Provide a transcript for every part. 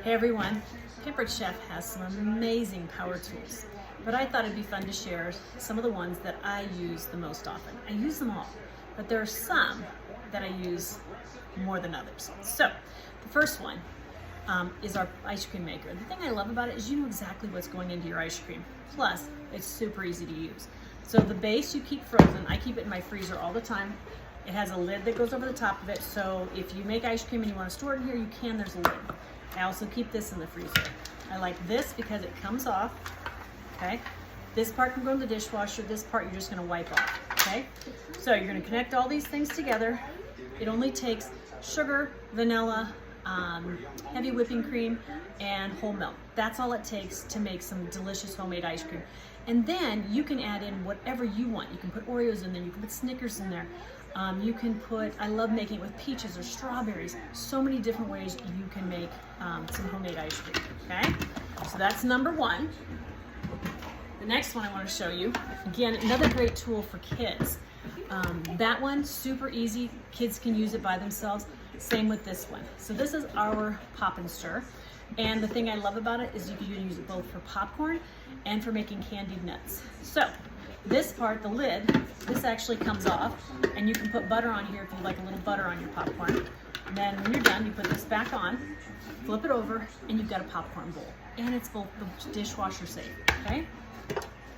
Hey everyone, Pampered Chef has some amazing power tools, but I thought it'd be fun to share some of the ones that I use the most often. I use them all, but there are some that I use more than others. So the first one is our ice cream maker. The thing I love about it is you know exactly what's going into your ice cream. Plus, it's super easy to use. So the base you keep frozen. I keep it in my freezer all the time. It has a lid that goes over the top of it, so if you make ice cream and you want to store it in here, you can. There's a lid. I also keep this in the freezer. I like this because it comes off, okay? This part can go in the dishwasher. This part you're just gonna wipe off, okay? So you're gonna connect all these things together. It only takes sugar, vanilla, heavy whipping cream, and whole milk. That's all it takes to make some delicious homemade ice cream. And then you can add in whatever you want. You can put Oreos in there, you can put Snickers in there. You can put, I love making it with peaches or strawberries. So many different ways you can make some homemade ice cream, okay? So that's number one. The next one I want to show you, again, another great tool for kids. That one, super easy. Kids can use it by themselves. Same with this one. So this is our Pop and Stir. And the thing I love about it is you can use it both for popcorn and for making candied nuts. So this part, the lid, this actually comes off, and you can put butter on here if you like a little butter on your popcorn. And then when you're done, you put this back on, flip it over, and you've got a popcorn bowl. And it's both dishwasher safe, okay?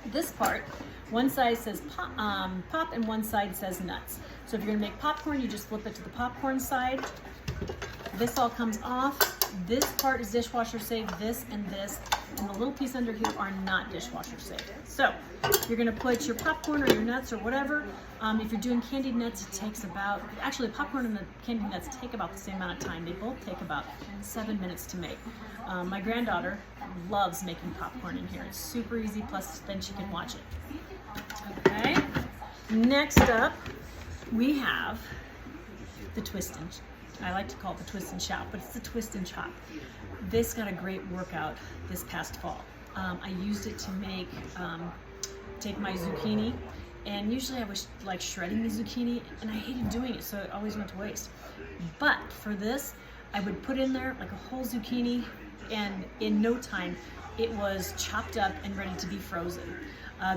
This part, one side says pop and one side says nuts. So if you're gonna make popcorn, you just flip it to the popcorn side. This all comes off. This part is dishwasher safe, this, and the little piece under here are not dishwasher safe. So you're gonna put your popcorn or your nuts or whatever. If you're doing candied nuts, it takes about, actually the popcorn and the candied nuts take about the same amount of time. They both take about 7 minutes to make. My granddaughter loves making popcorn in here. It's super easy, plus then she can watch it. Okay, next up, we have the twist and, I like to call it the twist and chop, but it's the twist and chop. This got a great workout this past fall. I used it to make, take my zucchini, and usually I was like shredding the zucchini, and I hated doing it, so it always went to waste. But for this, I would put in there like a whole zucchini, and in no time, it was chopped up and ready to be frozen.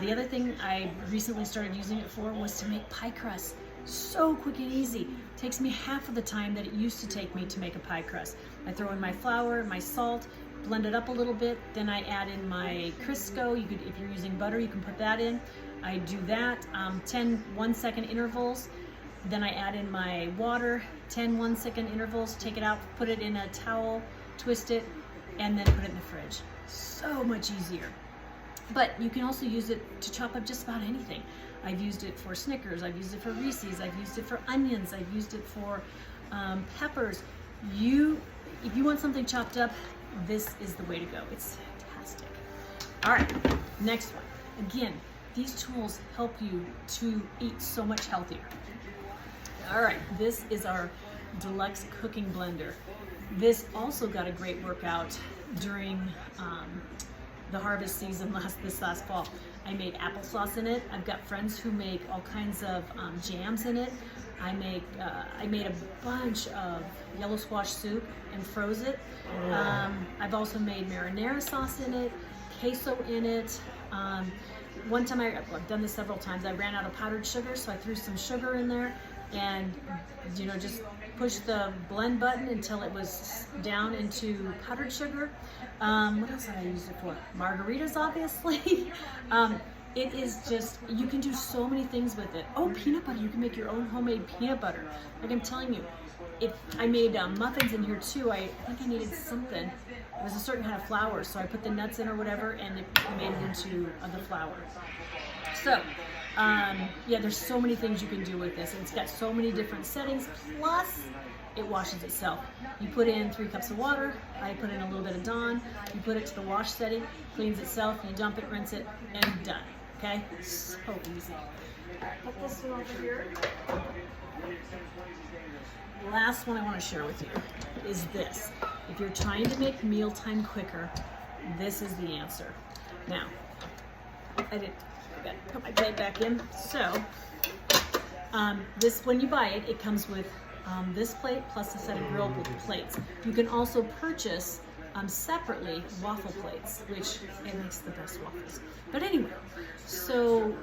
The other thing I recently started using it for was to make pie crust. So quick and easy. Takes me half of the time that it used to take me to make a pie crust. I throw in my flour, my salt, blend it up a little bit, then I add in my Crisco. You could, if you're using butter, you can put that in. I do that, 10 1-second intervals. Then I add in my water, 10 1-second intervals, take it out, put it in a towel, twist it, and then put it in the fridge. So much easier. But you can also use it to chop up just about anything. I've used it for Snickers, I've used it for Reese's, I've used it for onions, I've used it for peppers. If you want something chopped up, this is the way to go. It's fantastic. All right, next one. Again, these tools help you to eat so much healthier. All right, this is our deluxe cooking blender. This also got a great workout during the harvest season this last fall. I made applesauce in it. I've got friends who make all kinds of jams in it. I made a bunch of yellow squash soup and froze it. I've also made marinara sauce in it, queso in it. One time, I've done this several times, I ran out of powdered sugar, so I threw some sugar in there and just push the blend button until it was down into powdered sugar. What else did I use it for? Margaritas, obviously. It is just, you can do so many things with it. Oh, peanut butter, you can make your own homemade peanut butter. Like I'm telling you, I made muffins in here too. I think I needed something. It was a certain kind of flour, so I put the nuts in or whatever, and it made it into the flour. So, yeah, there's so many things you can do with this. And it's got so many different settings, plus it washes itself. You put in 3 cups of water, I put in a little bit of Dawn, you put it to the wash setting, cleans itself, you dump it, rinse it, and done, okay? So easy. All right, put this one over here. Last one I want to share with you is this. If you're trying to make mealtime quicker, this is the answer. Now, I did put my plate back in. So, this, when you buy it, it comes with this plate plus a set of grilled plates. You can also purchase separately waffle plates, which it makes the best waffles. But anyway, so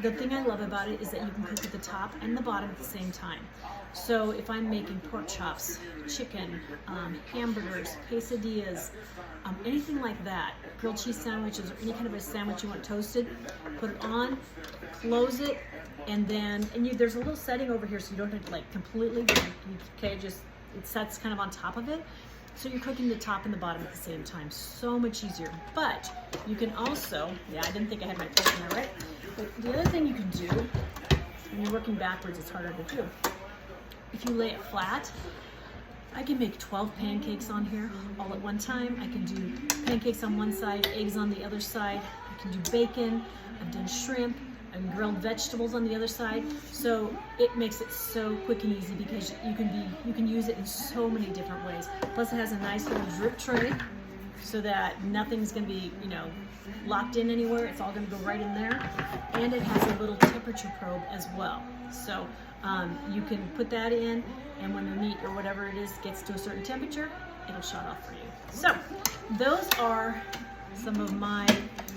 the thing I love about it is that you can cook at the top and the bottom at the same time. So if I'm making pork chops, chicken, hamburgers, quesadillas, anything like that, grilled cheese sandwiches, or any kind of a sandwich you want toasted, put it on, close it, and then, there's a little setting over here so you don't have to like completely, just, it sets kind of on top of it. So you're cooking the top and the bottom at the same time. So much easier. But you can also, I didn't think I had my plate in there, right? But the other thing you can do, when you're working backwards, it's harder to do. If you lay it flat, I can make 12 pancakes on here all at one time. I can do pancakes on one side, eggs on the other side. I can do bacon. I've done shrimp and grilled vegetables on the other side. So it makes it so quick and easy because you can use it in so many different ways. Plus it has a nice little drip tray so that nothing's gonna be, locked in anywhere. It's all gonna go right in there. And it has a little temperature probe as well. So you can put that in, and when the meat or whatever it is gets to a certain temperature, it'll shut off for you. So those are some of my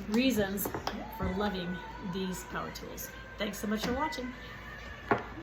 reasons for loving these power tools. Thanks so much for watching.